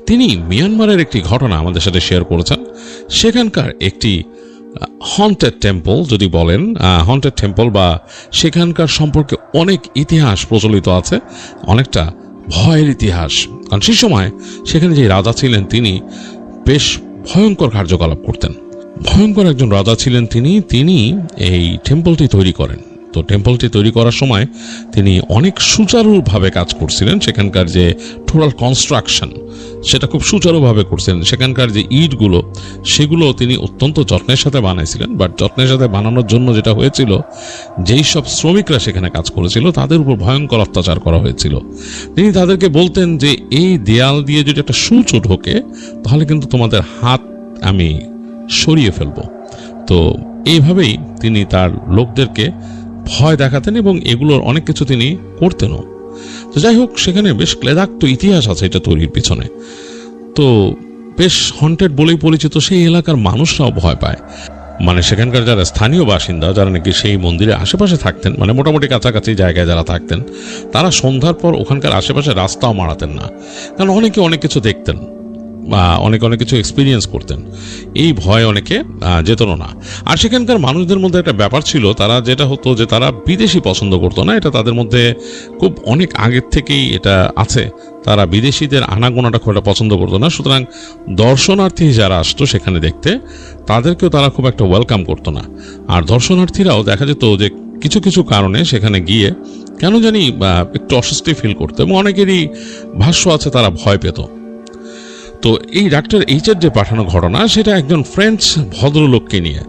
তিনি মিয়ানমারের একটি ঘটনা আমাদের সাথে শেয়ার করেছেন। সেখানকার একটি হন্টেড টেম্পল যদি বলেন, হন্টেড টেম্পল বা সেখানকার সম্পর্কে অনেক ইতিহাস প্রচলিত আছে, অনেকটা ভয়ের ইতিহাস। কারণ সেই সময় সেখানে যে রাজা ছিলেন তিনি বেশ ভয়ঙ্কর কার্যকলাপ করতেন। ভয়ঙ্কর একজন রাজা ছিলেন তিনি এই টেম্পলটি তৈরি করেন। তো টেম্পলটি তৈরি করার সময় তিনি অনেক সুচারুভাবে কাজ করছিলেন। সেখানকার যে টোটাল কনস্ট্রাকশন সেটা খুব সুচারুভাবে করছিলেন। সেখানকার যে ইটগুলো সেগুলো তিনি অত্যন্ত যত্নের সাথে বানাইছিলেন। বাট যত্নের সাথে বানানোর জন্য যেটা হয়েছিল, যেই সব শ্রমিকরা সেখানে কাজ করেছিল তাদের উপর ভয়ঙ্কর অত্যাচার করা হয়েছিল। তিনি তাদেরকে বলতেন যে এই দেয়াল দিয়ে যদি একটা সূচ ঢোকে তাহলে কিন্তু তোমাদের হাত আমি সরিয়ে ফেলবো। তো এইভাবেই তিনি তার লোকদেরকে ভয় দেখাতেন এবং এগুলোর অনেক কিছু তিনি করতেনও। তো যাই হোক, সেখানে বেশ ক্লেদাক্ত ইতিহাস আছে এটা তৈরির পিছনে। তো বেশ হন্টেড বলেই পরিচিত। সেই এলাকার মানুষরাও ভয় পায়, মানে সেখানকার যারা স্থানীয় বাসিন্দা, যারা নাকি সেই মন্দিরের আশেপাশে থাকতেন, মানে মোটামুটি কাছাকাছি জায়গায় যারা থাকতেন, তারা সন্ধ্যার পর ওখানকার আশেপাশে রাস্তাও মারাতেন না। কারণ অনেকে অনেক কিছু দেখতেন বা অনেক কিছু এক্সপিরিয়েন্স করতেন, এই ভয় অনেকে যেতেন না। আর সেখানকার মানুষদের মধ্যে একটা ব্যাপার ছিল, তারা যেটা হতো যে তারা বিদেশি পছন্দ করতো না। এটা তাদের মধ্যে খুব অনেক আগের থেকেই এটা আছে। তারা বিদেশিদের আনাগোনাটা খুব একটা পছন্দ করতো না। সুতরাং দর্শনার্থী যারা আসতো সেখানে দেখতে, তাদেরকেও তারা খুব একটা ওয়েলকাম করতো না। আর দর্শনার্থীরাও দেখা যেত যে কিছু কিছু কারণে সেখানে গিয়ে কেন জানি একটু অস্বস্তি ফিল করতো, এবং অনেকেরই ভাষ্য আছে তারা ভয় পেত। তো এই ডাক্তার এইচের যে পাঠানো ঘটনা, সেটা একজন ফ্রেঞ্চ ভদ্রলোককে নিয়ে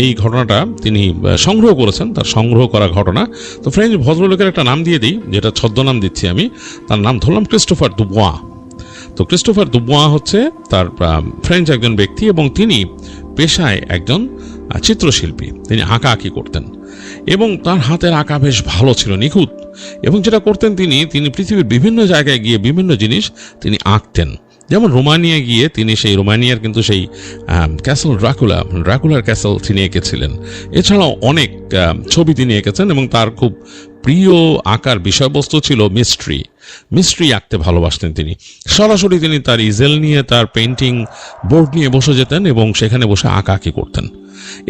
এই ঘটনাটা তিনি সংগ্রহ করেছেন, তার সংগ্রহ করা ঘটনা। তো ফ্রেঞ্চ ভদ্রলোকের একটা নাম দিয়ে দিই, যেটা ছদ্মনাম দিচ্ছি আমি। তার নাম ধরলাম ক্রিস্টোফার দুবোয়া। তো ক্রিস্টোফার দুবোয়া হচ্ছে তার ফ্রেঞ্চ একজন ব্যক্তি, এবং তিনি পেশায় একজন চিত্রশিল্পী। তিনি আঁকাআঁকি করতেন এবং তার হাতের আঁকা বেশ ভালো ছিল, নিখুঁত। এবং যেটা করতেন তিনি পৃথিবীর বিভিন্ন জায়গায় গিয়ে বিভিন্ন জিনিস তিনি আঁকতেন। যেমন রোমানিয়া গিয়ে তিনি সেই রোমানিয়ার কিন্তু সেই ক্যাসেল ড্রাকুলার ক্যাসেল তিনি এঁকেছিলেন। এছাড়াও অনেক ছবি তিনি এঁকেছেন, এবং তার খুব প্রিয় আঁকার বিষয়বস্তু ছিল মিস্ট্রি আঁকতে ভালোবাসতেন তিনি। সরাসরি তিনি তার ইজেল নিয়ে, তার পেন্টিং বোর্ড নিয়ে বসে যেতেন এবং সেখানে বসে আঁকাআঁকি করতেন।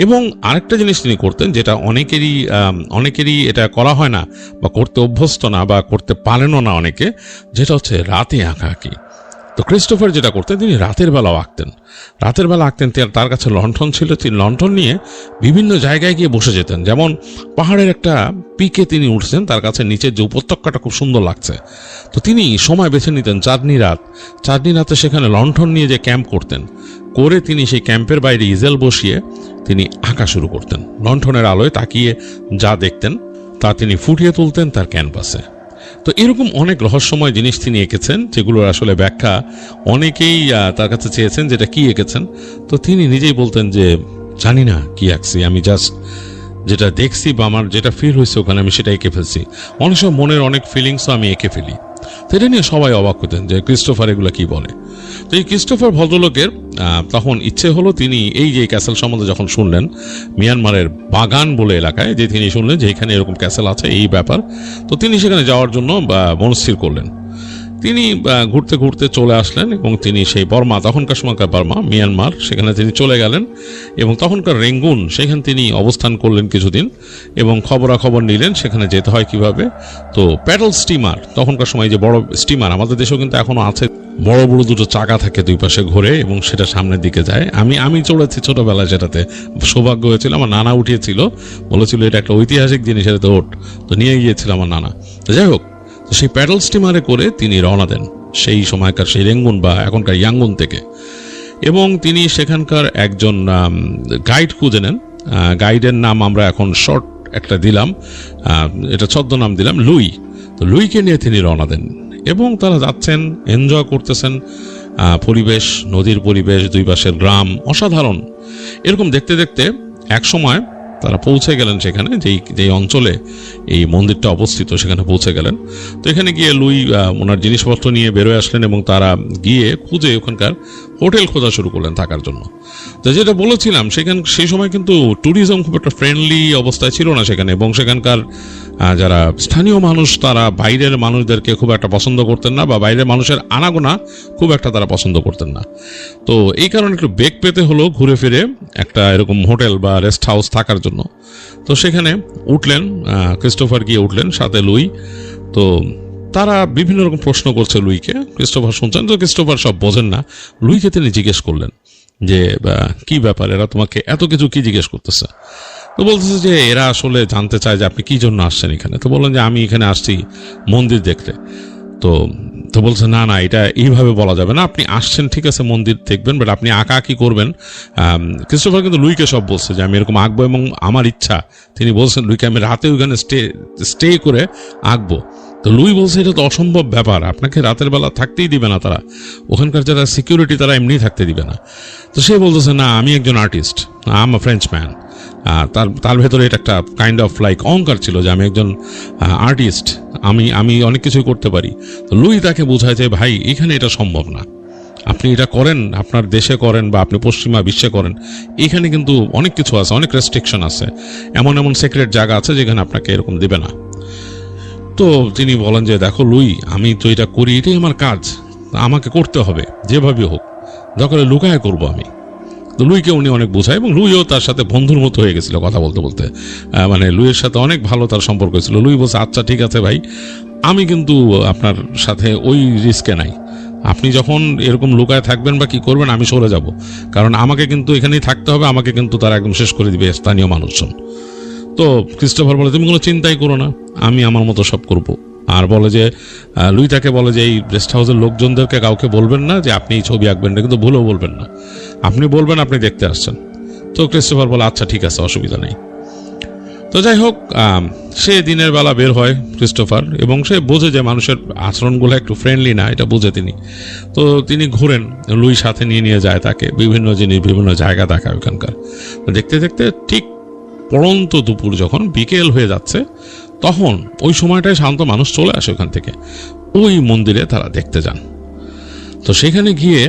এবং আরেকটা জিনিস তিনি করতেন, যেটা অনেকেরই এটা করা হয় না বা করতে অভ্যস্ত না বা করতে পারেনও না অনেকে, যেটা হচ্ছে রাতে আঁকাআঁকি। তো ক্রিস্টোফার যেটা করতেন, তিনি রাতের বেলা আঁকতেন। তার কাছে লণ্ঠন ছিল, তিনি লণ্ঠন নিয়ে বিভিন্ন জায়গায় গিয়ে বসে যেতেন। যেমন পাহাড়ের একটা পিকে তিনি উঠছেন, তার কাছে নিচের যে উপত্যকাটা খুব সুন্দর লাগছে, তো তিনি সময় বেছে নিতেন চাঁদনি রাতে সেখানে লণ্ঠন নিয়ে যে ক্যাম্প করতেন, করে তিনি সেই ক্যাম্পের বাইরে ইজেল বসিয়ে তিনি আঁকা শুরু করতেন। লণ্ঠনের আলোয় তাকিয়ে যা দেখতেন তা তিনি ফুটিয়ে তুলতেন তার ক্যানভাসে। তো এরকম অনেক রহস্যময় জিনিস তিনি এঁকেছেন, যেগুলোর আসলে ব্যাখ্যা অনেকেই তার কাছে চেয়েছেন, যেটা কি এঁকেছেন। তো তিনি নিজেই বলতেন যে জানি না কি আঁকছি, আমি জাস্ট যেটা দেখছি বা আমার যেটা ফিল হয়েছে ওখানে আমি সেটা এঁকে ফেলছি। অনেক সময় মনের অনেক ফিলিংসও আমি এঁকে ফেলি। তো এটা নিয়ে সবাই অবাক হতেন যে ক্রিস্টোফার এগুলো কি বলে। তো এই ক্রিস্টোফার ভদ্রলোকের তখন ইচ্ছে হলো, তিনি এই যে ক্যাসেল সম্বন্ধে যখন শুনলেন, মিয়ানমারের বাগান বলে এলাকায় যে তিনি শুনলেন যে এখানে এরকম ক্যাসেল আছে, এই ব্যাপার, তো তিনি সেখানে যাওয়ার জন্য মনস্থির করলেন। তিনি ঘুরতে ঘুরতে চলে আসলেন এবং তিনি সেই বর্মা, তখনকার সময়কার বর্মা, মিয়ানমার, সেখানে তিনি চলে গেলেন এবং তখনকার রেঙ্গুন, সেখানে তিনি অবস্থান করলেন কিছুদিন এবং খবরাখবর নিলেন সেখানে যেতে হয় কিভাবে। তো প্যাডেল স্টিমার, তখনকার সময় যে বড় স্টিমার, আমাদের দেশেও কিন্তু এখনো আছে, বড় বড় দুটো চাকা থাকে দুই পাশে ঘুরে এবং সেটা সামনের দিকে যায়। আমি চড়েছি ছোটবেলায়, সেটাতে সৌভাগ্য হয়েছিল, আমার নানা উঠিয়েছিল, বলেছিল এটা একটা ঐতিহাসিক জিনিস, এটাতে ওঠ, তো নিয়ে গিয়েছিল আমার নানা। তো যাই হোক, সেই প্যাডেল স্টিমারে করে তিনি রওনা দেন সেই সময়কার সেই রেঙ্গুন বা এখনকার ইয়াঙ্গুন থেকে, এবং তিনি সেখানকার একজন গাইড খুঁজে নেন। গাইডের নাম আমরা এখন শর্ট একটা দিলাম, এটা ছদ্মনাম দিলাম লুই। তো লুইকে নিয়ে তিনি রওনা দেন এবং তারা যাচ্ছেন, এনজয় করতেছেন পরিবেশ, নদীর পরিবেশ, দুই পাশের গ্রাম, অসাধারণ। এরকম দেখতে দেখতে এক সময় তারা পৌঁছে গেলেন সেখানে, যেই অঞ্চলে এই মন্দিরটা অবস্থিত, সেখানে পৌঁছে গেলেন। তো এখানে গিয়ে লুই ওনার জিনিসপত্র নিয়ে বেরোয় আসলেন এবং তারা গিয়ে খুঁজে ওখানকার হোটেল খোঁজা শুরু করলেন থাকার জন্য। তো যেটা বলেছিলাম, সেই সময় কিন্তু ট্যুরিজম খুব একটা ফ্রেন্ডলি অবস্থায় ছিল না সেখানে, এবং সেখানকার যারা স্থানীয় মানুষ তারা বাইরের মানুষদেরকে খুব একটা পছন্দ করতেন না, বা বাইরের মানুষের আনাগোনা খুব একটা তারা পছন্দ করতেন না। তো এই কারণে একটু বেগ পেতে হলো ঘুরে ফিরে একটা এরকম হোটেল বা রেস্ট হাউস থাকার জন্য। তো সেখানে উঠলেন, ক্রিস্টোফার গিয়ে উঠলেন, সাথে লুই। তো তারা বিভিন্ন রকম প্রশ্ন করছে লুইকে, ক্রিস্টোফার শুনছেন। তো ক্রিস্টোফার সব বোঝেন না, লুইকে তিনি জিজ্ঞেস করলেন যে কি ব্যাপার, এরা তোমাকে এত কিছু কি জিজ্ঞেস করতেছে? তো বলতেছে যে এরা আসলে জানতে চায় যে আপনি কি জন্য আসছেন এখানে। তো বললেন যে আমি এখানে আসছি মন্দির দেখতে। তো তো বলছে না না, এটা এইভাবে বলা যাবে না, আপনি আসছেন ঠিক আছে মন্দির দেখবেন, বাট আপনি আঁকা কি করবেন। ক্রিস্টোফার কিন্তু লুইকে সব বলছে যে আমি এরকম আঁকবো এবং আমার ইচ্ছা, তিনি বলছেন লুইকে আমি রাতে ওইখানে স্টে করে আঁকবো। তো লুই বলছে এটা তো অসম্ভব ব্যাপার, আপনাকে রাতের বেলা থাকতেই দিবে না তারা, ওখানকার যারা সিকিউরিটি তারা এমনি থাকতে দিবে না। তো সে বলতেছে না, আমি একজন artist, I am a French man. তার ভেতরে এটা একটা কাইন্ড অফ লাইক অহংকার ছিল যে আমি একজন আর্টিস্ট, আমি অনেক কিছুই করতে পারি। তো লুই তাকে বোঝায় যে ভাই এখানে এটা সম্ভব না, আপনি এটা করেন আপনার দেশে করেন বা আপনি পশ্চিমা বিশ্বে করেন, এখানে কিন্তু অনেক কিছু আছে, অনেক রেস্ট্রিকশন আছে, এমন এমন সিক্রেট জায়গা আছে যেখানে আপনাকে এরকম দিবে না। তো তিনি বলেন যে দেখো লুই, আমি তো এটা করি, এটাই আমার কাজ, আমাকে করতে হবে যেভাবে হোক, দরকার লুকায় করবো আমি। তো লুইকে উনি অনেক বোঝায়, এবং লুইও তার সাথে বন্ধুর মতো হয়ে গেছিল কথা বলতে বলতে। মানে লুইয়ের সাথে অনেক ভালো তার সম্পর্ক ছিল। লুই বলছে আচ্ছা ঠিক আছে ভাই, আমি কিন্তু আপনার সাথে ওই রিস্কে নাই, আপনি যখন এরকম লুকায় থাকবেন বা কি করবেন আমি সরে যাব, কারণ আমাকে কিন্তু এখানেই থাকতে হবে, আমাকে কিন্তু তারা একদম শেষ করে দিবে স্থানীয় মানুষজন। তো ক্রিস্টোফার বলে তুমি কোনো চিন্তাই করো না, আমি আমার মতো সব করব। আর বলে যে লুই তাকে বলে যে এই রেস্ট হাউসের লোকজনদেরকে কাউকে বলবেন না যে আপনি এই ছবি আঁকবেন না, কিন্তু ভুলেও বলবেন না, আপনি বলবেন আপনি দেখতে আসছেন। তো ক্রিস্টোফার বলে আচ্ছা ঠিক আছে, অসুবিধা নেই। তো যাই হোক, সে দিনের বেলা বের হয় ক্রিস্টোফার, এবং সে বোঝে যে মানুষের আচরণগুলো একটু ফ্রেন্ডলি না, এটা বুঝে তিনি। তো তিনি ঘুরেন, লুই সাথে নিয়ে যায় তাকে বিভিন্ন জিনিস, বিভিন্ন জায়গা দেখায় ওখানকার। দেখতে দেখতে ঠিক পড়ন্ত দুপুর যখন বিকেল হয়ে যাচ্ছে, তখন ওই সময়টায় শান্ত মানুষ চলে আসে ওখান থেকে, ওই মন্দিরে তারা দেখতে যান। তো সেখানে গিয়ে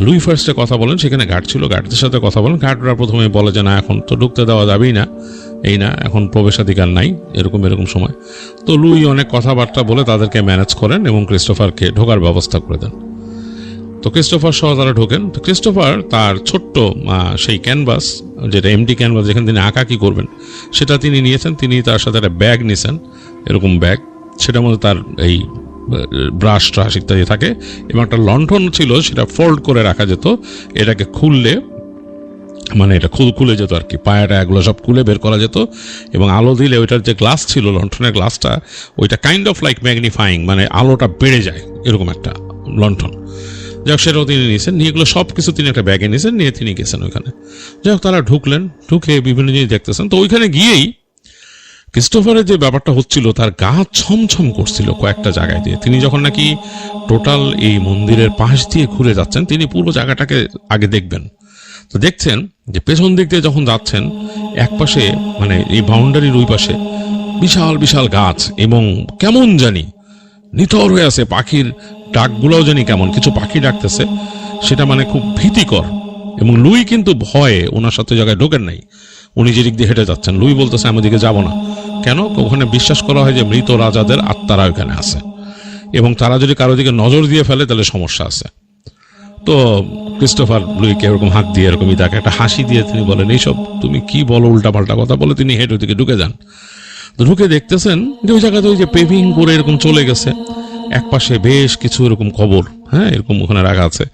লুই ফার্স্টে কথা বলেন, সেখানে গার্ড ছিল, গার্ডদের সাথে কথা বলেন। গার্ডরা প্রথমে বলে যে না এখন তো ঢুকতে দেওয়া যাবেই না, এই না এখন প্রবেশাধিকার নাই, এরকম সময়। তো লুই অনেক কথাবার্তা বলে তাদেরকে ম্যানেজ করেন এবং ক্রিস্টোফারকে ঢোকার ব্যবস্থা করে দেন। তো ক্রিস্টোফার সহ তারা ঢোকেন। তো ক্রিস্টোফার তার ছোট্ট সেই ক্যানভাস, যেটা এমটি ক্যানভাস যেখানে তিনি আঁকা কি করবেন, সেটা তিনি নিয়েছেন। তিনি তার সাথে একটা ব্যাগ নিয়েছেন, এরকম ব্যাগ, সেটার মধ্যে তার এই ব্রাশ ট্রাশ ইত্যাদি থাকে, এবং একটা লণ্ঠন ছিল, সেটা ফোল্ড করে রাখা যেত, এটাকে খুললে মানে এটা খুলে যেত আর কি, পায়াটা এগুলো সব খুলে বের করা যেত, এবং আলো দিলে ওইটার যে গ্লাস ছিল লণ্ঠনের গ্লাসটা, ওইটা কাইন্ড অফ লাইক ম্যাগনিফাইং, মানে আলোটা বেড়ে যায় এরকম একটা লণ্ঠন। যাই হোক সেটাও তিনি নিয়েছেন, নিয়ে এগুলো সব কিছু তিনি একটা ব্যাগে নিয়েছেন, নিয়ে তিনি গেছেন ওইখানে। যাই হোক তারা ঢুকলেন, ঢুকে বিভিন্ন জিনিস দেখতেছেন। তো ওইখানে গিয়েই ক্রিস্টোফারের যে ব্যাপারটা হচ্ছিল, তার গা ছমছম করছিল কয়েকটা জায়গায় দিয়ে। তিনি যখন নাকি টোটাল এই মন্দিরের পাশ দিয়ে ঘুরে যাচ্ছেন, তিনি পুরো জায়গাটাকে আগে দেখবেন। তো দেখছেন যে পেছন দিক দিয়ে যখন যাচ্ছেন, এক পাশে মানে এই বাউন্ডারির ওই পাশে বিশাল বিশাল গাছ, এবং কেমন জানি নিথর হয়ে আছে, পাখির ডাকগুলোও জানি কেমন, কিছু পাখি ডাকতেছে, সেটা মানে খুব ভীতিকর। এবং লুই কিন্তু ভয়ে ওনার সাথে জায়গায় ঢোকেন নাই, উনি যেদিক দিয়ে হেঁটে যাচ্ছেন। লুই বলতেছে আমি ওদিকে যাবো না, কেন? ওখানে বিশ্বাস করা হয় যে মৃত রাজাদের আত্মারা ওখানে আছে, এবং তারা যদি কারো দিকে নজর দিয়ে ফেলে তাহলে সমস্যা আছে। তো ক্রিস্টোফার লুইকে এরকম হাত দিয়ে এরকমই তাকে একটা হাসি দিয়ে তিনি বলেন এইসব তুমি কি বলো, উল্টাপাল্টা কথা বলে। তিনি হেঁটে ওদিকে ঢুকে যান। ঢুকে দেখতেছেন যে ওই জায়গাতে ওই যে পেভিং করে এরকম চলে গেছে, এক পাশে বেশ কিছু এরকম কবর, হ্যাঁ এরকম ওখানে রাখা আছে,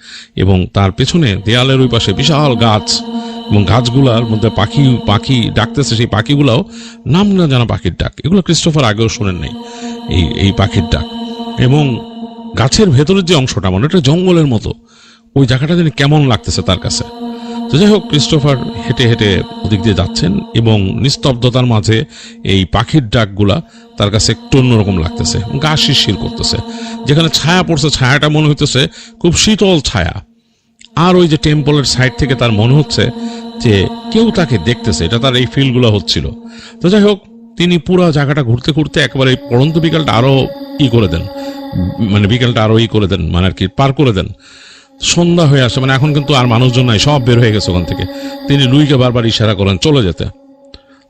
এবং তার পেছনে দেয়ালের ওই পাশে বিশাল গাছ, এবং গাছগুলার মধ্যে পাখি পাখি ডাকতেছে। সেই পাখিগুলাও নাম না জানা পাখির ডাক, এগুলো ক্রিস্টোফার আগেও শোনেন নাই এই পাখির ডাক। এবং গাছের ভেতরের যে অংশটা, মানে এটা জঙ্গলের মতো, ওই জায়গাটা যেন কেমন লাগতেছে তার কাছে। তো যাই হোক ক্রিস্টোফার হেঁটে হেঁটে ওদিক দিয়ে যাচ্ছেন, এবং নিস্তব্ধতার মাঝে এই পাখির ডাকগুলা তার কাছে একটু অন্যরকম লাগতেছে, গা শিরশির করতেছে। যেখানে ছায়া পড়ছে, ছায়াটা মনে হইতেছে খুব শীতল ছায়া। আর ওই যে টেম্পলের সাইড থেকে তার মনে হচ্ছে যে কেউ তাকে দেখতেছে, এটা তার এই ফিলগুলো হচ্ছিল। তো যাই হোক তিনি পুরো জায়গাটা ঘুরতে ঘুরতে একেবারে পড়ন্ত বিকালটা আরো করে দেন, মানে বিকেলটা আরো করে দেন, মানে আর কি পার করে দেন। সন্ধ্যা হয়ে আসে, মানে এখন কিন্তু আর মানুষজন নাই, সব বের হয়ে গেছে ওখান থেকে। তিনি লুইকে বারবার ইশারা করেন চলে যেতে।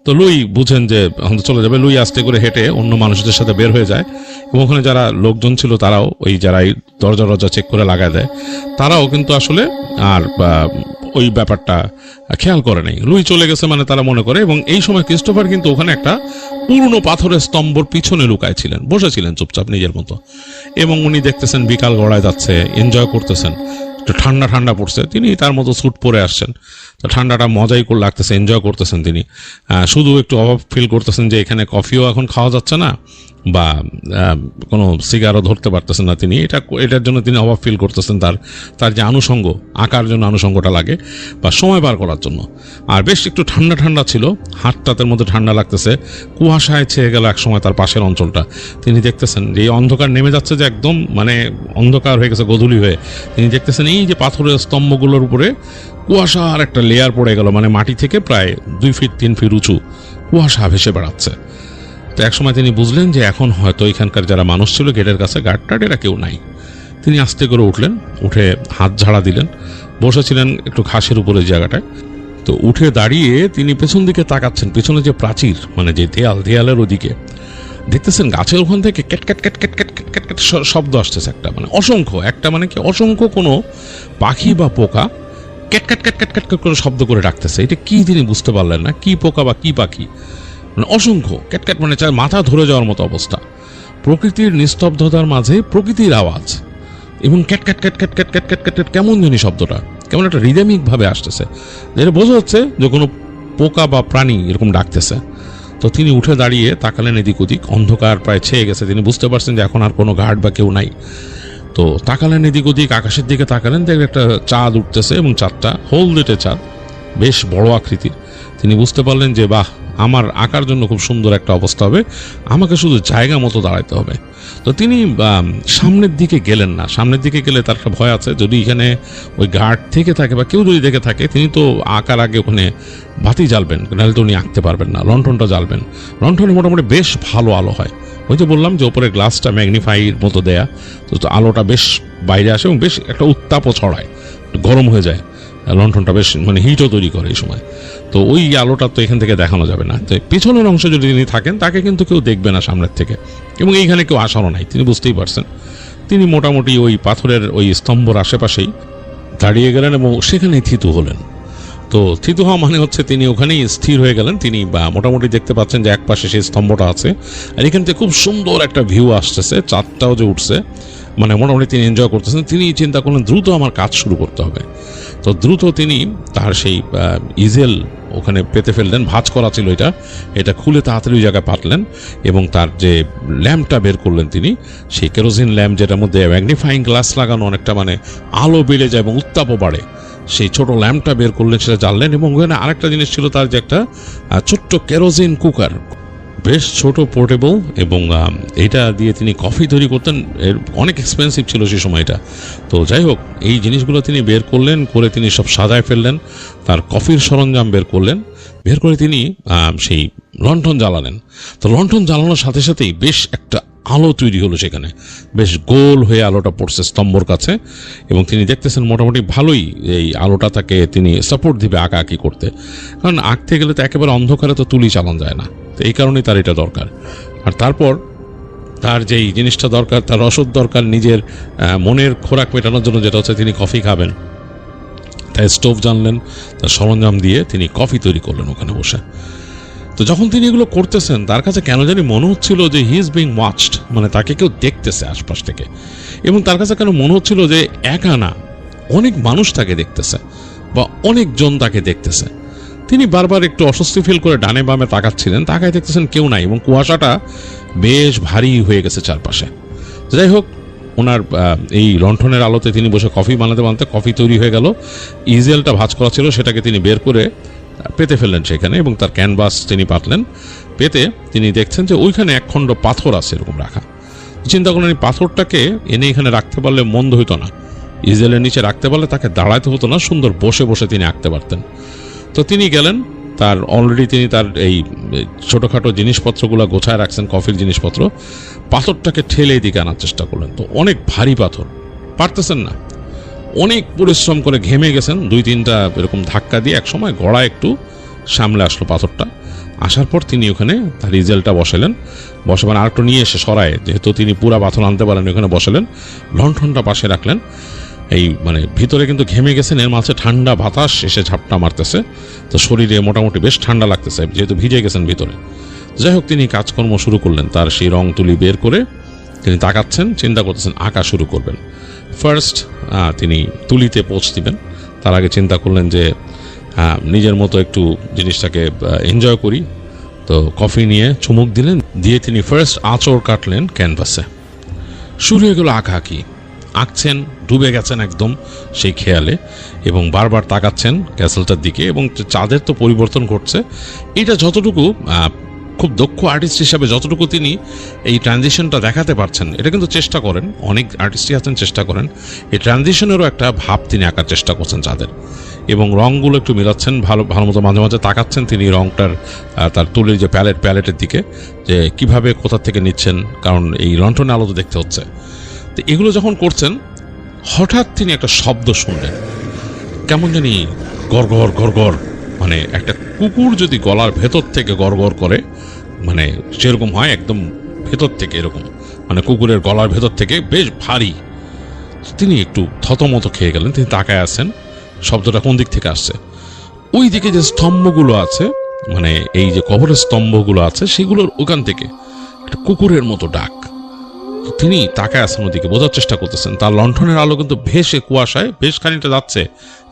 তো লুই বুঝেন যে এখন তো চলে যাবে। লুই আস্তে করে হেঁটে অন্য মানুষদের সাথে বের হয়ে যায়, এবং ওখানে যারা লোকজন ছিল তারাও, ওই যারা এই দরজা চেক করে লাগায় দেয়, তারাও কিন্তু আসলে আর ওই ব্যাপারটা খেয়াল করে নেই। লুই চলে গেছে মানে তারা মনে করে। এবং এই সময় ক্রিস্টোফার কিন্তু ওখানে একটা পুরনো পাথরের স্তম্ভর পিছনে লুকায় ছিলেন, বসেছিলেন চুপচাপ নিজের মতো। এবং উনি দেখতেছেন বিকাল গড়ায় যাচ্ছে, এনজয় করতেছেন। একটু ঠান্ডা ঠান্ডা পড়ছে, তিনি তার মতো স্যুট পরে আসছেন, তো ঠান্ডাটা মজাই করে লাগতেছে, এনজয় করতেছেন তিনি। শুধু একটু অভাব ফিল করতেছেন যে এখানে কফিও এখন খাওয়া যাচ্ছে না, বা কোনো সিগারও ধরতে পারতেছেন না তিনি। এটার জন্য তিনি অভাব ফিল করতেছেন, তার যে আনুষঙ্গ, আঁকার জন্য আনুষঙ্গটা লাগে, বা সময় পার করার জন্য। আর বেশ একটু ঠান্ডা ঠান্ডা ছিল, হাতটাতের মধ্যে ঠান্ডা লাগতেছে। কুয়াশায় ছেয়ে গেল একসময় তার পাশের অঞ্চলটা। তিনি দেখতেছেন যে এই অন্ধকার নেমে যাচ্ছে, যে একদম মানে অন্ধকার হয়ে গেছে গোধূলি হয়ে। তিনি দেখতেছেন এই যে পাথরের স্তম্ভগুলোর উপরে কুয়াশার একটা লেয়ার পড়ে গেল, মানে মাটি থেকে প্রায় 2 ফিট 3 ফিট উঁচু কুয়াশা ভেসে বেড়াচ্ছে। তো একসময় তিনি বুঝলেন যে এখন হয়তো এখানকার যারা মানুষ ছিল গেটের কাছে, গার্ড এরা কেউ নাই। তিনি আস্তে করে উঠলেন, উঠে হাত ঝাড়া দিলেন, বসেছিলেন একটু ঘাসের উপরে জায়গাটায়। তো উঠে দাঁড়িয়ে তিনি পেছন দিকে তাকাচ্ছেন, পেছনে যে প্রাচীর, মানে যে দেয়ালের ওদিকে দেখতেছেন গাছের ওখান থেকে cat cat cat cat cat cat cat cat শব্দ আসতেছে একটা, মানে অসংখ্য, একটা মানে কি অসংখ্য কোনো পাখি বা পোকা cat cat cat cat cat করে শব্দ করে ডাকতেছে। এটা কি তিনি বুঝতে পারলেন না, কি পোকা বা কি পাখি, মানে অসংখ্য ক্যাট ক্যাট, মানে চাই মাথা ধরে যাওয়ার মতো অবস্থা। প্রকৃতির নিস্তব্ধতার মাঝে প্রকৃতির আওয়াজ, এবং cat cat cat cat cat cat cat cat cat কেমন জানি শব্দটা কেমন একটা রিদমিক ভাবে আসতেছে, যেটা বোঝা যাচ্ছে যে কোনো পোকা বা প্রাণী এরকম ডাকতেছে। তো তিনি উঠে দাঁড়িয়ে তাকালেন এদিক ওদিক, অন্ধকার প্রায় ছেয়ে গেছে, তিনি বুঝতে পারছেন যে এখন আর কোনো গার্ড বা কেউ নাই। তো তাকালেন এদিক ওদিক, আকাশের দিকে তাকালেন, দেখলেন একটা চাঁদ উঠতেছে, এবং চাঁদটা হলদেটে চাঁদ, বেশ বড় আকৃতির। তিনি বুঝতে পারলেন যে বাহ, আমার আঁকার জন্য খুব সুন্দর একটা অবস্থা হবে, আমাকে শুধু জায়গা মতো দাঁড়াইতে হবে। তো তিনি সামনের দিকে গেলেন না, সামনের দিকে গেলে তার একটা ভয় আছে, যদি এখানে ওই গার্ড থেকে থাকে বা কেউ যদি দেখে থাকে, তিনি তো আঁকার আগে ওখানে বাতি জ্বালবেন, নাহলে তো উনি আঁকতে পারবেন না। লণ্ঠনটা জ্বালবেন, লণ্ঠনে মোটামুটি বেশ ভালো আলো হয়। ওই যে বললাম যে ওপরে গ্লাসটা ম্যাগনিফাইয়ের মতো দেয়া, তো আলোটা বেশ বাইরে আসে, এবং বেশ একটা উত্তাপও ছড়ায়, গরম হয়ে যায় লণ্ঠনটা, বেশ মানে হিটও তৈরি করে এই সময়। তো ওই আলোটা তো এখান থেকে দেখানো যাবে না। তো পেছনের অংশে যদি তিনি থাকেন, তাকে কিন্তু কেউ দেখবে না সামনের থেকে, এবং এইখানে কেউ আসারও নাই, তিনি বুঝতেই পারছেন। তিনি মোটামুটি ওই পাথরের ওই স্তম্ভর আশেপাশেই দাঁড়িয়ে গেলেন, এবং সেখানেই থিতু হলেন। তো থিতু হওয়া মানে হচ্ছে তিনি ওখানেই স্থির হয়ে গেলেন। তিনি মোটামুটি দেখতে পাচ্ছেন যে এক পাশে সেই স্তম্ভটা আছে, আর এখান থেকে খুব সুন্দর একটা ভিউ আসতেছে, চাঁদটাও যে উঠছে, মানে মোটামুটি তিনি এনজয় করতেছেন। তিনি চিন্তা করলেন দ্রুত আমার কাজ শুরু করতে হবে। তো দ্রুত তিনি তার সেই ইজেল ওখানে পেতে ফেললেন, ভাঁজ করা ছিল এটা খুলে তাড়াতাড়ি ওই জায়গায় পাতলেন, এবং তার যে ল্যাম্পটা বের করলেন তিনি, সেই কেরোসিন ল্যাম্প, যেটার মধ্যে ম্যাগনিফাইং গ্লাস লাগানো, অনেকটা মানে আলো বেড়ে যায় এবং উত্তাপও বাড়ে, সেই ছোট ল্যাম্পটা বের করলেন, সেটা জ্বাললেন। এবং ওখানে আরেকটা জিনিস ছিল, তার যে একটা ছোট্ট কেরোসিন কুকার, বেশ ছোট, পোর্টেবল, এবং এইটা দিয়ে তিনি কফি তৈরি করতেন। এর অনেক এক্সপেন্সিভ ছিল সেই সময়টা। তো যাই হোক, এই জিনিসগুলো তিনি বের করলেন, করে তিনি সব সাজায় ফেললেন, তার কফির সরঞ্জাম বের করলেন, বের করে তিনি সেই লণ্ঠন জ্বালালেন। তো লণ্ঠন জ্বালানোর সাথে সাথেই বেশ একটা আলো তৈরি হলো সেখানে, বেশ গোল হয়ে আলোটা পড়ছে স্তম্ভর কাছে, এবং তিনি দেখতেছেন মোটামুটি ভালোই এই আলোটা তাকে তিনি সাপোর্ট দিবে আঁকাআঁকি করতে। কারণ আঁকতে গেলে তো একেবারে অন্ধকারে তো তুলি চালানো যায় না, তো এই কারণেই তার এটা দরকার। আর তারপর তার যেই জিনিসটা দরকার, তার রসদ দরকার নিজের মনের খোরাক মেটানোর জন্য, যেটা হচ্ছে তিনি কফি খাবেন। তাই স্টোভ জানলেন, তার সরঞ্জাম দিয়ে তিনি কফি তৈরি করলেন ওখানে বসে। তো যখন তিনি এগুলো করতেছেন, তার কাছে কেন জানি মনে হচ্ছিল যে হি ইজ বিং ওয়াচড, মানে তাকে কেউ দেখতেছে আশপাশ থেকে। এবং তার কাছে কেন মনে হচ্ছিল যে একা না, অনেক মানুষ তাকে দেখতেছে, বা অনেকজন তাকে দেখতেছে। তিনি বারবার একটু অস্বস্তি ফিল করে ডানে বামে তাকাচ্ছিলেন, তাকায় দেখতেছেন কেউ নাই, এবং কুয়াশাটা বেশ ভারী হয়ে গেছে চারপাশে। যাই হোক, ওনার এই লণ্ঠনের আলোতে তিনি বসে কফি বানাতে বানাতে কফি তৈরি হয়ে গেল। ইজেলটা ভাঁজ করা ছিল, সেটাকে তিনি বের করে পেতে ফেললেন সেখানে, এবং তার ক্যানভাস তিনি পাতলেন। পেতে তিনি দেখছেন যে ওইখানে এক খণ্ড পাথর আছে এরকম রাখা। চিন্তা করলেন এই পাথরটাকে এনে এখানে রাখতে পারলে মন্দ হইতো না, ইজেলের নিচে রাখতে পারলে তাকে দাঁড়াতে হতো না, সুন্দর বসে বসে তিনি আঁকতে পারতেন। তো তিনি গেলেন, তার অলরেডি তিনি তার এই ছোটোখাটো জিনিসপত্রগুলো গোছায় রাখছেন, কফির জিনিসপত্র, পাথরটাকে ঠেলে এদিকে আনার চেষ্টা করলেন। তো অনেক ভারী পাথর, পারতেছেন না, অনেক পরিশ্রম করে ঘেমে গেছেন, 2-3টা এরকম ধাক্কা দিয়ে একসময় গড়া একটু সামলে আসলো পাথরটা। আসার পর তিনি ওখানে তার রিজেলটা বসালেন, বসাবেন আরেকটু নিয়ে এসে সরায়, যেহেতু তিনি পুরা পাথর আনতে পারেন, ওখানে বসালেন, লণ্ঠনটা পাশে রাখলেন। এই মানে ভিতরে কিন্তু ঘেমে গেছেন, এর মাঝে ঠান্ডা বাতাস এসে ঝাপটা মারতেছে, তো শরীরে মোটামুটি বেশ ঠান্ডা লাগতেছে যেহেতু ভিজে গেছেন ভিতরে। যাই হোক, তিনি কাজকর্ম শুরু করলেন, তার সেই রং তুলি বের করে তিনি তাকাচ্ছেন, চিন্তা করতেছেন আঁকা শুরু করবেন। ফার্স্ট তিনি তুলিতে পোঁছ দিবেন, তার আগে চিন্তা করলেন যে নিজের মতো একটু জিনিসটাকে এনজয় করি, তো কফি নিয়ে চুমুক দিলেন, দিয়ে তিনি ফার্স্ট আঁচড় কাটলেন ক্যানভাসে। শুরু হয়ে গেল আঁকাআঁকি, আঁকছেন, ডুবে গেছেন একদম সেই খেয়ালে, এবং বারবার তাকাচ্ছেন ক্যাসেলটার দিকে, এবং চাঁদের তো পরিবর্তন ঘটছে। এটা যতটুকু খুব দক্ষ আর্টিস্ট হিসাবে যতটুকু তিনি এই ট্রানজিশনটা দেখাতে পারছেন, এটা কিন্তু চেষ্টা করেন, অনেক আর্টিস্টই আছেন চেষ্টা করেন, এই ট্রানজিশনেরও একটা ভাব তিনি আঁকার চেষ্টা করছেন চাঁদের, এবং রঙগুলো একটু মিলাচ্ছেন ভালো মতো, মাঝে মাঝে তাকাচ্ছেন তিনি রঙটার তার তুলির যে প্যালেটের দিকে, যে কিভাবে কোথা থেকে নিচ্ছেন, কারণ এই লণ্ঠনে আলো তো দেখতে হচ্ছে। তো এগুলো যখন করছেন, হঠাৎ তিনি একটা শব্দ শুনলেন, কেমন জানি গড়গড় গড়গড়, মানে একটা কুকুর যদি গলার ভেতর থেকে গড়গড় করে, মানে সেরকম হয় একদম ভেতর থেকে, এরকম মানে কুকুরের গলার ভেতর থেকে বেশ ভারী। তিনি একটু থতমত খেয়ে গেলেন, তিনি তাকায় আছেন শব্দটা কোন দিক থেকে আসছে। ওই দিকে যে স্তম্ভগুলো আছে, মানে এই যে কবরের স্তম্ভগুলো আছে, সেগুলোর ওখান থেকে একটা কুকুরের মতো ডাক। তিনি তাকায় আছেন ওদিকে, বোঝার চেষ্টা করতেছেন, তার লণ্ঠনের আলো কিন্তু ভেসে কুয়াশায় বেশ খানিকটা যাচ্ছে,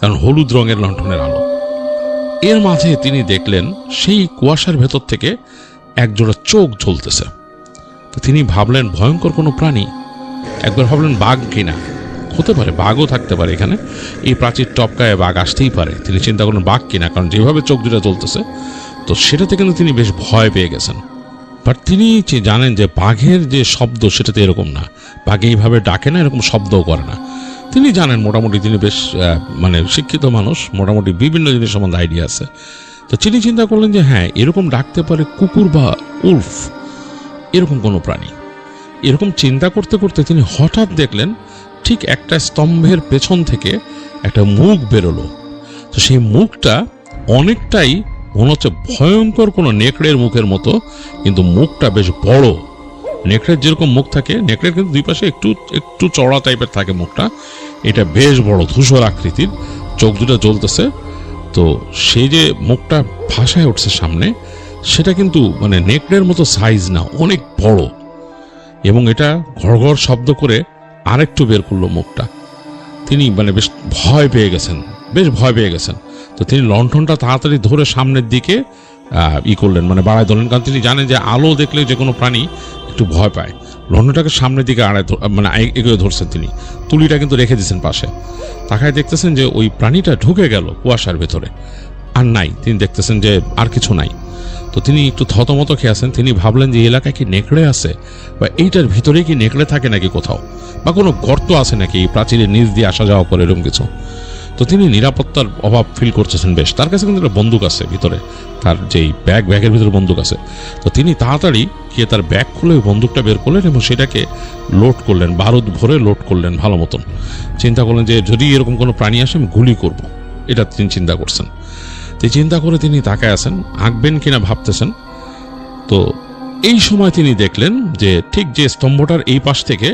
কারণ হলুদ রঙের লণ্ঠনের আলো। এর মাঝে তিনি দেখলেন সেই কুয়াশার ভেতর থেকে একজোড়া চোখ ঝলতেছে। তো তিনি ভাবলেন ভয়ঙ্কর কোনো প্রাণী, একবার ভাবলেন বাঘ কিনা, হতে পারে বাঘও থাকতে পারে এখানে, এই প্রাচীর টপকায় বাঘ আসতেই পারে। তিনি চিন্তা করলেন বাঘ কিনা, কারণ যেভাবে চোখ দুটা জ্বলতেছে, তো সেটাতে কিন্তু তিনি বেশ ভয় পেয়ে গেছেন। বাট তিনি জানেন যে বাঘের যে শব্দ সেটাতে এরকম না, বাঘ এইভাবে ডাকে না, এরকম শব্দও করে না। তিনি জানেন মোটামুটি, তিনি বেশ মানে শিক্ষিত মানুষ, মোটামুটি বিভিন্ন জিনিস সম্বন্ধে আইডিয়া আছে। তো তিনি চিন্তা করলেন যে হ্যাঁ, এরকম ডাকতে পারে কুকুর বা উল্ফ, এরকম কোনো প্রাণী। এরকম চিন্তা করতে করতে তিনি হঠাৎ দেখলেন ঠিক একটা স্তম্ভের পেছন থেকে একটা মুখ বেরোলো। তো সেই মুখটা অনেকটাই মনে হচ্ছে ভয়ঙ্কর কোনো নেকড়ের মুখের মতো, কিন্তু মুখটা বেশ বড়। নেকড়ের যেরকম মুখ থাকে, নেকড়ের কিন্তু দুই পাশে একটু একটু চড়া টাইপের থাকে মুখটা, এটা বেশ বড়, ধূসর আকৃতির, চোখ দুটো জ্বলতেছে। তো সেই যে মুখটা ভাসায় উঠছে সামনে, সেটা কিন্তু মানে নেকড়ের মতো সাইজ না, অনেক বড়, এবং এটা ঘড়ঘড় শব্দ করে আরেকটু বের করলো মুখটা। তিনি মানে বেশ ভয় পেয়ে গেছেন। তো তিনি লণ্ঠনটা তাড়াতাড়ি ধরে সামনের দিকে করলেন, মানে বাড়ায় ধরলেন, কারণ তিনি জানেন যে আলো দেখলে যে কোনো প্রাণী একটু ভয় পায়। লণ্ঠনটাকে সামনের দিকে মানে এগিয়ে ধরছেন তিনি, তুলিটা কিন্তু রেখে দিয়েছেন পাশে। তাকায় দেখতেছেন যে ওই প্রাণীটা ঢুকে গেল কুয়াশার ভেতরে, আর নাই, তিনি দেখতেছেন যে আর কিছু নাই। তো তিনি একটু থতমত খেয়ে আছেন। তিনি ভাবলেন যে এলাকায় কি নেকড়ে আছে, বা এইটার ভিতরে কি নেকড়ে থাকে নাকি কোথাও, বা কোনো গর্ত আছে নাকি এই প্রাচীরের নিচ দিয়ে আসা যাওয়া করে, এরকম কিছু। তো তিনি নিরাপত্তার অভাব ফিল করতেছেন বেশ। তার কাছে কিন্তু একটা বন্দুক আছে ভিতরে, তার যেই ব্যাগের ভিতরে বন্দুক আছে। তো তিনি তাড়াতাড়ি গিয়ে তার ব্যাগ খুলে বন্দুকটা বের করলেন এবং সেটাকে লোড করলেন, বারুদ ভরে লোড করলেন ভালো মতন। চিন্তা করলেন যে যদি এরকম কোনো প্রাণী আসে আমি গুলি করব, এটা তিনি চিন্তা করছেন। তো চিন্তা করে তিনি তাকায় আছেন, আঁকবেন কিনা ভাবতেছেন। তো এই সময় তিনি দেখলেন যে ঠিক যে স্তম্ভটার এই পাশ থেকে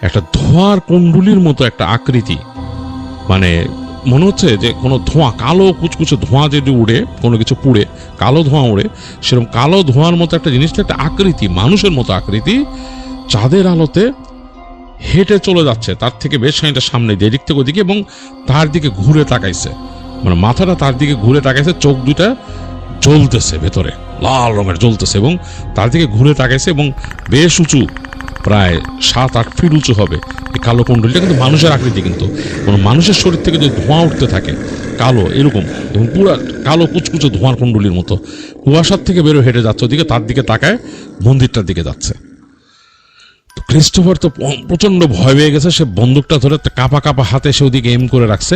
একটা ধোঁয়ার কুণ্ডুলির মতো একটা আকৃতি, মানে মনে হচ্ছে যে কোনো ধোঁয়া, কালো কুচকুচে ধোঁয়া যদি উড়ে, কোনো কিছু পুড়ে কালো ধোঁয়া উড়ে, সেরকম কালো ধোঁয়ার মতো একটা জিনিসটা, একটা আকৃতি, মানুষের মতো আকৃতি, চাঁদের আলোতে হেঁটে চলে যাচ্ছে তার থেকে বেশ খানিকটা সামনে, এদিক থেকে ওদিকে, এবং তার দিকে ঘুরে তাকাইছে, মানে মাথাটা তার দিকে ঘুরে তাকাইছে, চোখ দুইটা জ্বলতেছে ভেতরে, লাল রঙের জ্বলতেছে, এবং তার দিকে ঘুরে তাকাইছে, এবং বেশ উঁচু, প্রায় 7-8 ফিট উঁচু হবে এই কালো কুণ্ডলিটা। কিন্তু মানুষের আকৃতি, কিন্তু কোনো মানুষের শরীর থেকে যদি ধোঁয়া উঠতে থাকে কালো এরকম, এবং পুরো কালো কুচকুচে ধোঁয়ার কুণ্ডলির মতো কুয়াশার থেকে বেরো হেঁটে যাচ্ছে ওদিকে, তার দিকে তাকায় মন্দিরটার দিকে যাচ্ছে। তো ক্রিস্টোফার তো প্রচন্ড ভয় পেয়ে গেছে, সে বন্দুকটা ধরে কাঁপা কাঁপা হাতে সে ওদিকে এম করে রাখছে,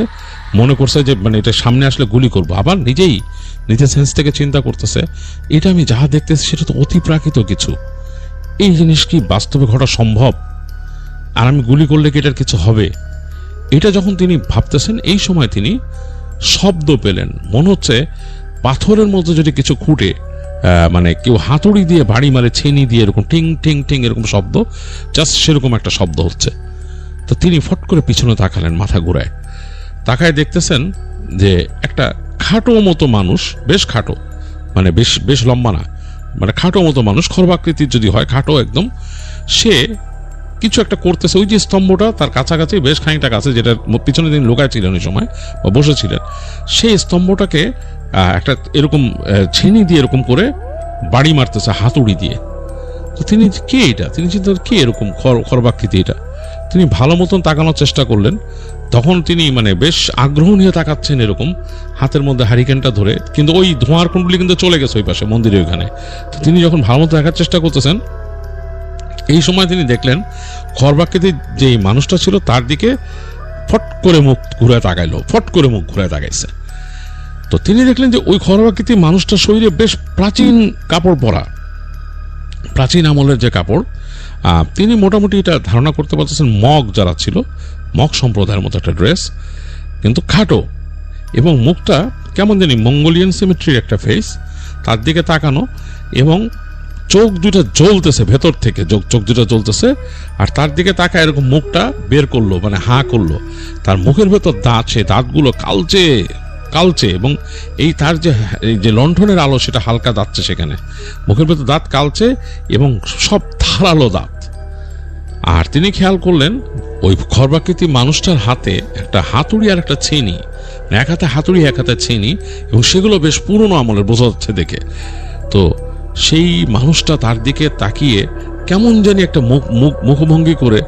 মনে করছে যে মানে এটা সামনে আসলে গুলি করবো। আবার নিজের সেন্স থেকে চিন্তা করতেছে, এটা আমি যা দেখতেছি সেটা তো অতি প্রাকৃত কিছু, এই জিনিস কি বাস্তবে ঘটা সম্ভব, আর আমি গুলি করলে কি এটার কিছু হবে? এটা যখন তিনি ভাবতেছেন, এই সময় তিনি শব্দ পেলেন। মনে হচ্ছে পাথরের মধ্যে যদি কিছু খুঁটে মানে কেউ হাতুড়ি দিয়ে বাড়ি মারে, ছেনি দিয়ে এরকম টিং টিং টিং এরকম শব্দ, জাস্ট সেরকম একটা শব্দ হচ্ছে। তো তিনি ফট করে পিছনে তাকালেন, মাথা ঘুরায় তাকায় দেখতেছেন যে একটা খাটো মতো মানুষ, বেশ খাটো, মানে বেশ বেশ লম্বা না, মানে খাটো মতো মানুষ, খর্বাকৃতির যদি হয়, খাটো একদম, সে কিছু একটা করতেছে। ওই যে স্তম্ভটা তার কাছাকাছি, বেশ খানিকটা কাছে, যেটার পিছনে তিনি লুকায় ছিলেন ওই সময় বা বসেছিলেন, সেই স্তম্ভটাকে একটা এরকম ছেনি দিয়ে এরকম করে বাড়ি মারতেছে হাতুড়ি দিয়ে। তো তিনি কে এটা, তিনি চিন্তা কে এরকম খর্বাকৃতি এটা। তিনি ভালো মতন তাকানোর চেষ্টা করলেন। তখন তিনি মানে বেশ আগ্রহ নিয়ে তাকাচ্ছেন এরকম, হাতের মধ্যে হারিকেনটা ধরে, কিন্তু ওই ধোঁয়ার কুণ্ডলি কিন্তু চলে গেছে ওই পাশে মন্দিরের ওইখানে। তো তিনি যখন ভালো মতো দেখার চেষ্টা করতেছেন, এই সময় তিনি দেখলেন খর্বাকৃতির যে মানুষটা ছিল তার দিকে ফট করে মুখ ঘুরায় তাকাইলো, ফট করে মুখ ঘুরায় তাকাইছে। তো তিনি দেখলেন যে ওই খর্বাকৃতির মানুষটার শরীরে বেশ প্রাচীন কাপড় পরা, প্রাচীন আমলের যে কাপড়। তিনি মোটামুটি এটা ধারণা করতে পারতেছেন মগ যারা ছিল, মগ সম্প্রদায়ের মতো একটা ড্রেস, কিন্তু খাটো, এবং মুখটা কেমন জানি মঙ্গোলিয়ান সিমেট্রির একটা ফেস, তার দিকে তাকানো, এবং চোখ দুটা জ্বলতেছে ভেতর থেকে, চোখ দুটা জ্বলতেছে, আর তার দিকে তাকায় এরকম মুখটা বের করলো, মানে হাঁ করলো। তার মুখের ভেতর দাঁত, সে দাঁতগুলো কালচে কালচে, এবং এই তার যে লণ্ঠনের আলো সেটা হালকা যাচ্ছে সেখানে, মুখের ভেতর দাঁত কালচে এবং সব ধারালো দাঁত। আর তিনি খেয়াল করলেন ওই খর্বাকৃতি মানুষটার হাতে একটা হাতুড়ি আর একটা ছেনি, এক হাতে হাতুড়ি এক হাতে ছেনি, এবং সেগুলো বেশ পুরনো আমলের, বোঝা যাচ্ছে দেখে। তো সেই মানুষটা তার দিকে তাকিয়ে কেমন জানি একটা মুখভঙ্গি করে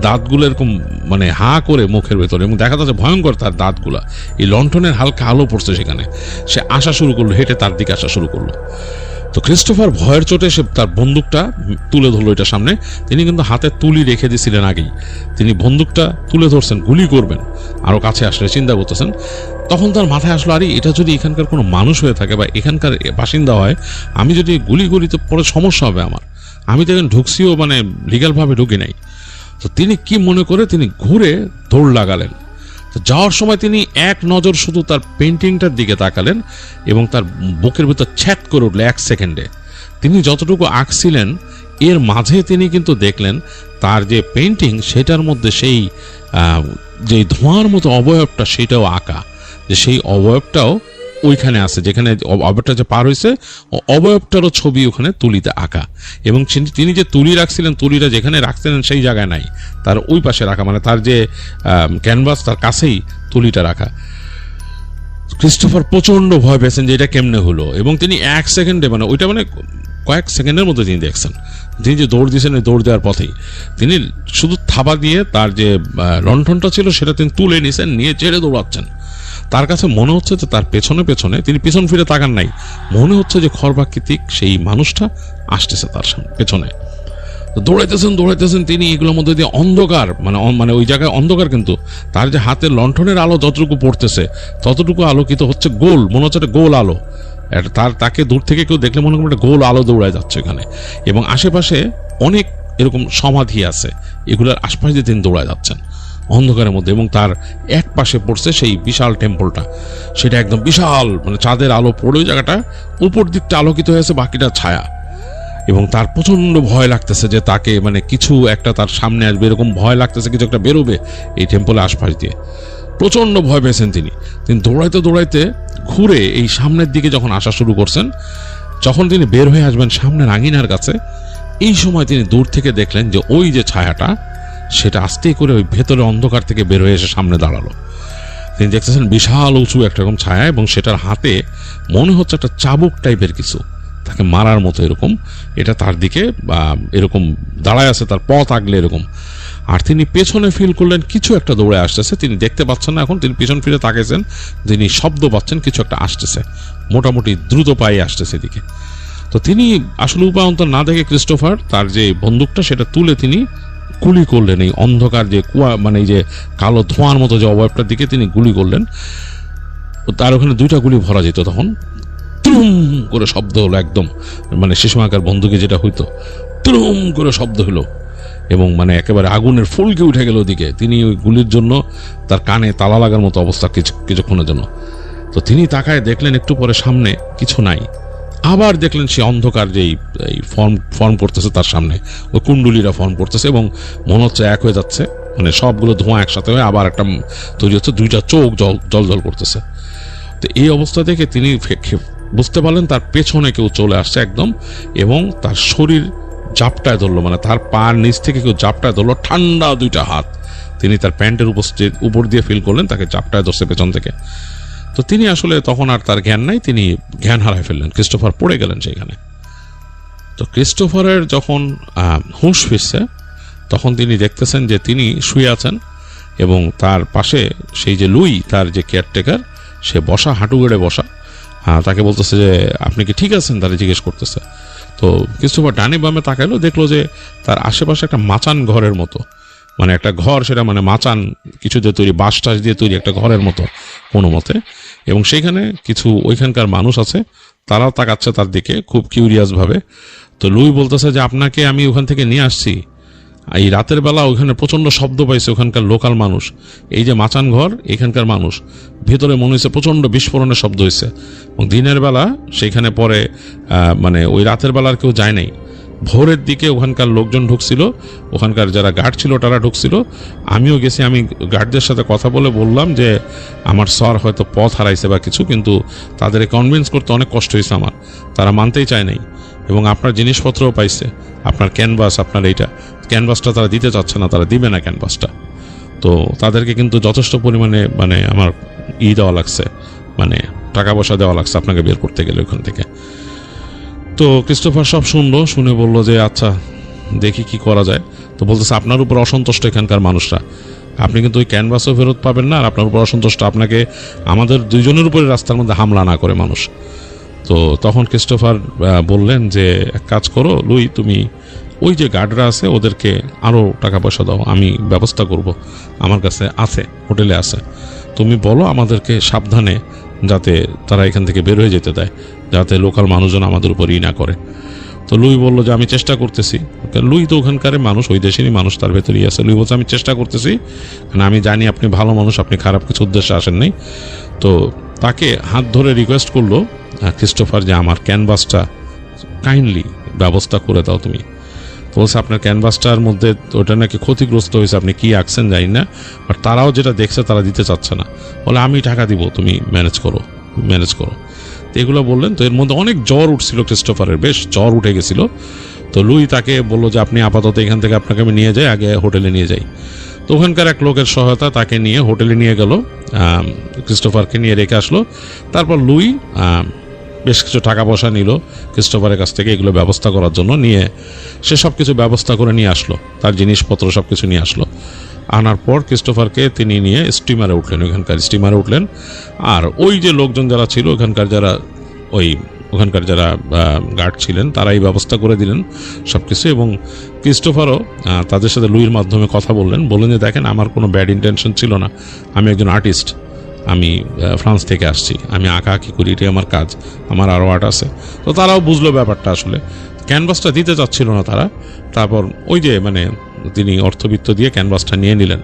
দাঁতগুলো এরকম মানে হাঁ করে মুখের ভেতরে, এবং দেখা যাচ্ছে ভয়ঙ্কর তার দাঁতগুলা, এই লণ্ঠনের হালকা আলো পড়ছে সেখানে। সে আসা শুরু করলো, হেঁটে তার দিকে আসা শুরু করলো। তো ক্রিস্টোফার ভয়ের চোটে সে তার বন্দুকটা তুলে ধরলো এটার সামনে। তিনি কিন্তু হাতে তুলি রেখে দিয়েছিলেন আগেই, তিনি বন্দুকটা তুলে ধরছেন, গুলি করবেন, আরো কাছে আসলে চিন্তা করতেছেন। তখন তার মাথায় আসলো, আরে এটা যদি এখানকার কোনো মানুষ হয়ে থাকে বা এখানকার বাসিন্দা হয়, আমি যদি গুলি তো পরে সমস্যা হবে আমার, আমি তো এখন ঢুকছিও মানে লিগ্যালভাবে ঢুকি নাই। তো তিনি কি মনে করে তিনি ঘুরে দৌড় লাগালেন। তো যাওয়ার সময় তিনি এক নজর শুধু তার পেন্টিংটার দিকে তাকালেন, এবং তার বুকের ভিতর ছ্যাত করে উঠল এক সেকেন্ডে। তিনি যতটুকু আঁকছিলেন এর মাঝে তিনি কিন্তু দেখলেন তার যে পেন্টিং সেটার মধ্যে সেই যে ধোঁয়ার মতো অবয়বটা সেটাও আঁকা, যে সেই অবয়বটাও ওইখানে আছে, যেখানে অবয়বটা যে পার হয়েছে অবয়বটারও ছবি ওখানে তুলিতে আঁকা। এবং তিনি যে তুলি রাখছিলেন, তুলিটা যেখানে রাখছিলেন সেই জায়গায় নাই, তার ওই পাশে রাখা, মানে তার যে ক্যানভাস তার কাছেই তুলিটা রাখা। ক্রিস্টোফার প্রচন্ড ভয় পেয়েছেন যে এটা কেমনে হলো, এবং তিনি এক সেকেন্ডে, মানে ওইটা মানে কয়েক সেকেন্ডের মধ্যে তিনি দেখছেন, তিনি যে দৌড় দিয়েছেন দৌড় দেওয়ার পথেই তিনি শুধু থাবা দিয়ে তার যে লণ্ঠনটা ছিল সেটা তিনি তুলে নিয়েছেন, নিয়ে ছেড়ে দৌড়াচ্ছেন। তার কাছে মনে হচ্ছে যে তার পেছনে পেছনে, তিনি পিছন ফিরে তাকান নাই, মনে হচ্ছে যে খর্বাকৃতিক সেই মানুষটা আসতেছে তার পেছনে। দৌড়াইতেছেন তিনি, এগুলোর মধ্যে দিয়ে অন্ধকার, মানে ওই জায়গায় অন্ধকার, কিন্তু তার যে হাতের লণ্ঠনের আলো যতটুকু পড়তেছে ততটুকু আলোকিত হচ্ছে গোল, মনে হচ্ছে একটা গোল আলো। তাকে দূর থেকে কেউ দেখলে মনে করেন একটা গোল আলো দৌড়ায় যাচ্ছে এখানে, এবং আশেপাশে অনেক এরকম সমাধি আছে, এগুলোর আশপাশে দিয়ে তিনি দৌড়ায় যাচ্ছেন অন্ধকারের মধ্যে। এবং তার এক পাশে পড়ছে সেই বিশাল টেম্পলটা, সেটা একদম বিশাল, মানে চাঁদের আলো পড়ে ওই জায়গাটা উপর দিকটা আলোকিত হয়েছে, বাকিটা ছায়া। এবং তার প্রচন্ড ভয় লাগতেছে যে তাকে মানে কিছু একটা তার সামনে আসবে, এরকম ভয় লাগতেছে কিছু একটা বেরোবে এই টেম্পলের আশপাশ দিয়ে। প্রচন্ড ভয় পেয়েছেন তিনি দৌড়াইতে দৌড়াইতে ঘুরে এই সামনের দিকে যখন আসা শুরু করছেন, যখন তিনি বের হয়ে আসবেন সামনের আঙিনার কাছে, এই সময় তিনি দূর থেকে দেখলেন যে ওই যে ছায়াটা সেটা আস্তে করে ওই ভেতরে অন্ধকার থেকে বের হয়ে এসে সামনে দাঁড়ালো। তিনি দেখতেছেন বিশাল উঁচু একটা রকম ছায়া, এবং সেটার হাতে মনে হচ্ছে একটা চাবুক টাইপের কিছু, তাকে মারার মতো এরকম, এটা তার দিকে এরকম দাঁড়ায় আছে, তার পথ আগলে এরকম। আর তিনি পেছনে ফিল করলেন কিছু একটা দৌড়ে আসতেছে, তিনি দেখতে পাচ্ছেন না এখন, তিনি পিছন ফিরে তাকাইছেন, তিনি শব্দ পাচ্ছেন কিছু একটা আসতেছে, মোটামুটি দ্রুত পায়ে আসতেছে এদিকে। তো তিনি আসলে উপায়ন্তর না দেখে ক্রিস্টোফার তার যে বন্দুকটা সেটা তুলে তিনি গুলি করলেন এই অন্ধকার যে কুয়া, মানে এই যে কালো ধোঁয়ার মতো যে অবয়বটার দিকে তিনি গুলি করলেন। তার ওখানে দুইটা গুলি ভরা যেত, তখন তুম করে শব্দ হলো, একদম মানে সে সময়কার বন্দুকে যেটা হইতো তুম করে শব্দ হলো, এবং মানে একেবারে আগুনের ফুলকে উঠে গেল ওদিকে। তিনি ওই গুলির জন্য তার কানে তালা লাগার মতো অবস্থা কিছুক্ষণের জন্য। তো তিনি তাকায় দেখলেন একটু পরে সামনে কিছু নাই। আবার দেখলেন সে অন্ধকার যেই ফর্ম করতেছে তার সামনে, ওই কুণ্ডুলিরা ফর্ম করতেছে এবং মনে হচ্ছে এক হয়ে যাচ্ছে, মানে সবগুলো ধোঁয়া একসাথে হয়ে আবার একটা তৈরি হচ্ছে, দুইটা চোখ জল জল করতেছে। তো এই অবস্থা দেখে তিনি বুঝতে পারলেন তার পেছনে কেউ চলে আসছে একদম, এবং তার শরীর জাপটায় ধরলো, মানে তার পার নিচ থেকে কেউ জাপটায় ধরলো, ঠান্ডা দুইটা হাত। তিনি তার প্যান্টের উপর দিয়ে ফিল করলেন তাকে জাপটায় ধরছে পেছন থেকে। তো তিনি আসলে তখন আর তার জ্ঞান নাই, তিনি জ্ঞান হারায় ফেললেন, ক্রিস্টোফার পড়ে গেলেন সেখানে। তো ক্রিস্টোফারের যখন হুঁশ ফিরছে তখন তিনি দেখতেছেন যে তিনি শুয়ে আছেন এবং তার পাশে সেই যে লুই, তার যে কেয়ারটেকার, সে বসা, হাঁটু গেড়ে বসা। তাকে বলতেছে যে আপনি কি ঠিক আছেন, তারা জিজ্ঞেস করতেছে। তো ক্রিস্টোফার ডানে বামে তাকাইলো, দেখলো যে তার আশেপাশে একটা মাচান ঘরের মতো, মানে একটা ঘর, সেটা মানে মাচান কিছু দিয়ে তৈরি, বাঁশ টাস দিয়ে তৈরি একটা ঘরের মতো কোনো মতে, এবং সেখানে কিছু ওইখানকার মানুষ আছে, তারাও তাকাচ্ছে তার দিকে খুব কিউরিয়াস ভাবে। তো লুই বলতেছে যে আপনাকে আমি ওখান থেকে নিয়ে আসছি, এই রাতের বেলা ওইখানে প্রচণ্ড শব্দ পাইছে ওখানকার লোকাল মানুষ, এই যে মাচান ঘর এখানকার মানুষ, ভেতরে মনে হয়েছে প্রচণ্ড বিস্ফোরণের শব্দ হয়েছে, এবং দিনের বেলা সেইখানে পরে মানে ওই রাতের বেলা আর কেউ যায় নাই, ভোরের দিকে ওখানকার লোকজন ঢুকছিল, ওখানকার যারা গার্ড ছিল তারা ঢুকছিল, আমিও গেছি। আমি গার্ডদের সাথে কথা বলে বললাম যে আমার স্যার হয়তো পথ হারাইছে বা কিছু, কিন্তু তাদের কনভিন্স করতে অনেক কষ্ট হয়েছে আমার, তারা মানতেই চায় নাই, এবং আপনার জিনিসপত্রও পাইছে, আপনার ক্যানভাস, আপনার এইটা ক্যানভাসটা তারা দিতে চাচ্ছে না, তারা দিবে না ক্যানভাসটা। তো তাদেরকে কিন্তু যথেষ্ট পরিমাণে মানে আমার দেওয়া লাগছে, মানে টাকা পয়সা দেওয়া লাগছে আপনাকে বের করতে গেলে ওখান থেকে। তো ক্রিস্টোফার সব শুনলো, শুনে বললো যে আচ্ছা দেখি কি করা যায়। তো বলতেছে আপনার উপর অসন্তুষ্ট এখানকার মানুষরা, আপনি কিন্তু ওই ক্যানভাসও ফেরত পাবেন না, আর আপনার উপর অসন্তুষ্ট, আপনাকে আমাদের দুইজনের উপরে রাস্তার মধ্যে হামলা না করে মানুষ। তো তখন ক্রিস্টোফার বললেন যে এক কাজ করো লুই, তুমি ওই যে গার্ডরা আছে ওদেরকে আরও টাকা পয়সা দাও, আমি ব্যবস্থা করব, আমার কাছে আছে, হোটেলে আছে, তুমি বলো আমাদেরকে সাবধানে যাতে তারা এখান থেকে বের হয়ে যেতে দেয়, যাতে লোকাল মানুষজন আমাদের উপর না করে। তো লুই বললো যে আমি চেষ্টা করতেছি। লুই তো ওখানকার মানুষ, ওই দেশেরই মানুষ, তার ভেতরেই আছে। লুই বলছে আমি চেষ্টা করতেছি, কারণ আমি জানি আপনি ভালো মানুষ, আপনি খারাপ কিছু উদ্দেশ্যে আসেন নাই। তো তাকে হাত ধরে রিকোয়েস্ট করলো ক্রিস্টোফার যে আমার ক্যানভাসটা কাইন্ডলি ব্যবস্থা করে দাও তুমি। তো বলছে আপনার ক্যানভাসটার মধ্যে ওটা নাকি ক্ষতিগ্রস্ত হয়েছে, আপনি কি আঁকছেন জানি না, আর তারাও যেটা দেখছে তারা দিতে চাচ্ছে না, বলে আমি টাকা দিব, তুমি ম্যানেজ করো। তো এগুলো বললেন। তো এর মধ্যে অনেক জ্বর উঠছিল ক্রিস্টোফারের, বেশ জ্বর উঠে গেছিল। তো লুই তাকে বললো যে আপনি আপাতত এখান থেকে আপনাকে আমি নিয়ে যাই, আগে হোটেলে নিয়ে যাই। তো ওখানকার এক লোকের সহায়তা তাকে নিয়ে হোটেলে নিয়ে গেল, ক্রিস্টোফারকে নিয়ে রেখে আসলো। তারপর লুই বেশ কিছু টাকা পয়সা নিল ক্রিস্টোফারের কাছ থেকে এগুলো ব্যবস্থা করার জন্য, নিয়ে সে সব কিছু ব্যবস্থা করে নিয়ে আসলো, তার জিনিসপত্র সব কিছু নিয়ে আসলো। আনার পর ক্রিস্টোফারকে তিনি নিয়ে স্টিমারে উঠলেন, ওখানকার স্টিমারে উঠলেন। আর ওই যে লোকজন যারা ছিল ওখানকার যারা গার্ড ছিলেন তারাই ব্যবস্থা করে দিলেন সব কিছু, এবং ক্রিস্টোফারও তাদের সাথে লুইয়ের মাধ্যমে কথা বললেন যে দেখেন আমার কোনো ব্যাড ইন্টেনশন ছিল না, আমি একজন আর্টিস্ট, আমি ফ্রান্স থেকে আসছি, আমি আঁকাআঁকি করি, এটাই আমার কাজ, আমার আরও আর্ট আছে। তো তারাও বুঝলো ব্যাপারটা, আসলে ক্যানভাসটা দিতে চাচ্ছিল না তারা। তারপর ওই যে মানে তিনি অর্থবিত্ত দিয়ে ক্যানভাসটা নিয়ে নিলেন।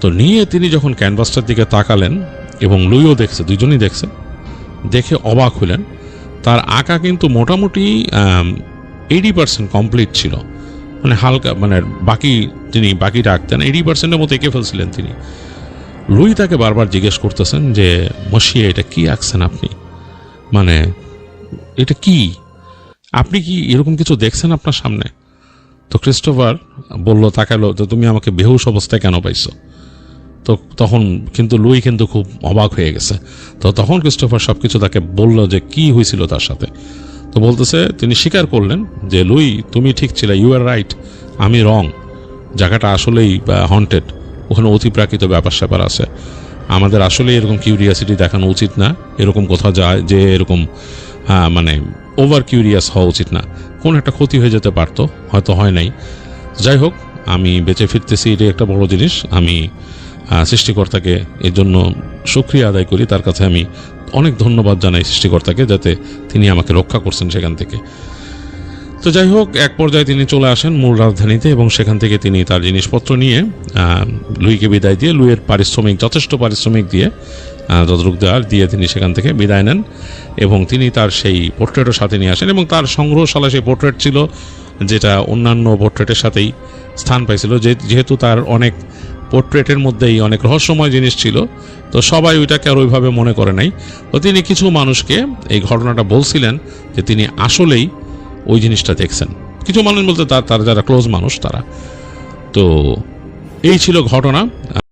তো নিয়ে তিনি যখন ক্যানভাসটার দিকে তাকালেন, এবং লুইও দেখছে, দুজনই দেখে অবাক হলেন। তার আঁকা কিন্তু মোটামুটি 80% কমপ্লিট ছিল, মানে হালকা, মানে বাকিটা আঁকতেন 80%-এর মতো এঁকে ফেলছিলেন তিনি। লুই তাকে বারবার জিজ্ঞেস করতেছেন যে মশিয়া এটা কি আঁকছেন আপনি, মানে এটা কি, আপনি কি এরকম কিছু দেখছেন আপনার সামনে? তো ক্রিস্টোফার বলল, তাকালো, তো তুমি আমাকে বেহুশ অবস্থায় কেন পাইছো? তো তখন কিন্তু লুই কিন্তু খুব অবাক হয়ে গেছে। তো তখন ক্রিস্টোফার সবকিছু তাকে বলল যে কি হয়েছিল তার সাথে। তো বলতেছে, তিনি স্বীকার করলেন যে লুই তুমি ঠিক ছিলে, ইউ আর রাইট, আমি রং, জায়গাটা আসলেই হন্টেড, ওখানে অতিপ্রাকৃত ব্যাপার স্যাপার আছে, আমাদের আসলে এরকম কিউরিয়াসিটি দেখানো উচিত না, এরকম কোথাও যায় যে এরকম মানে ওভার কিউরিয়াস হওয়া উচিত না, কোন একটা ক্ষতি হয়ে যেতে পারতো, হয়তো হয় নাই। যাই হোক, আমি বেঁচে ফিরতেছি, এটাই একটা বড় জিনিস। আমি সৃষ্টিকর্তাকে এর জন্য শুকরিয়া আদায় করি, তার কাছে আমি অনেক ধন্যবাদ জানাই সৃষ্টিকর্তাকে, যাতে তিনি আমাকে রক্ষা করছেন সেখান থেকে। তো যাই হোক, এক পর্যায়ে তিনি চলে আসেন মূল রাজধানীতে এবং সেখান থেকে তিনি তার জিনিসপত্র নিয়ে লুইকে বিদায় দিয়ে, লুইয়ের যথেষ্ট পারিশ্রমিক দিয়ে, যতটুকু দেওয়ার দিয়ে তিনি সেখান থেকে বিদায় নেন এবং তিনি তার সেই পোর্ট্রেটও সাথে নিয়ে আসেন এবং তার সংগ্রহশালায় সেই পোর্ট্রেট ছিল, যেটা অন্যান্য পোর্ট্রেটের সাথেই স্থান পাইছিল। যেহেতু তার অনেক পোর্ট্রেটের মধ্যেই অনেক রহস্যময় জিনিস ছিল, তো সবাই ওইটাকে আর ওইভাবে মনে করে নাই। তো তিনি কিছু মানুষকে এই ঘটনাটা বলছিলেন যে তিনি আসলেই ওই জিনিসটা দেখছেন। কিছু মানুষ বলতে তার যারা ক্লোজ মানুষ তারা। তো এই ছিল ঘটনা।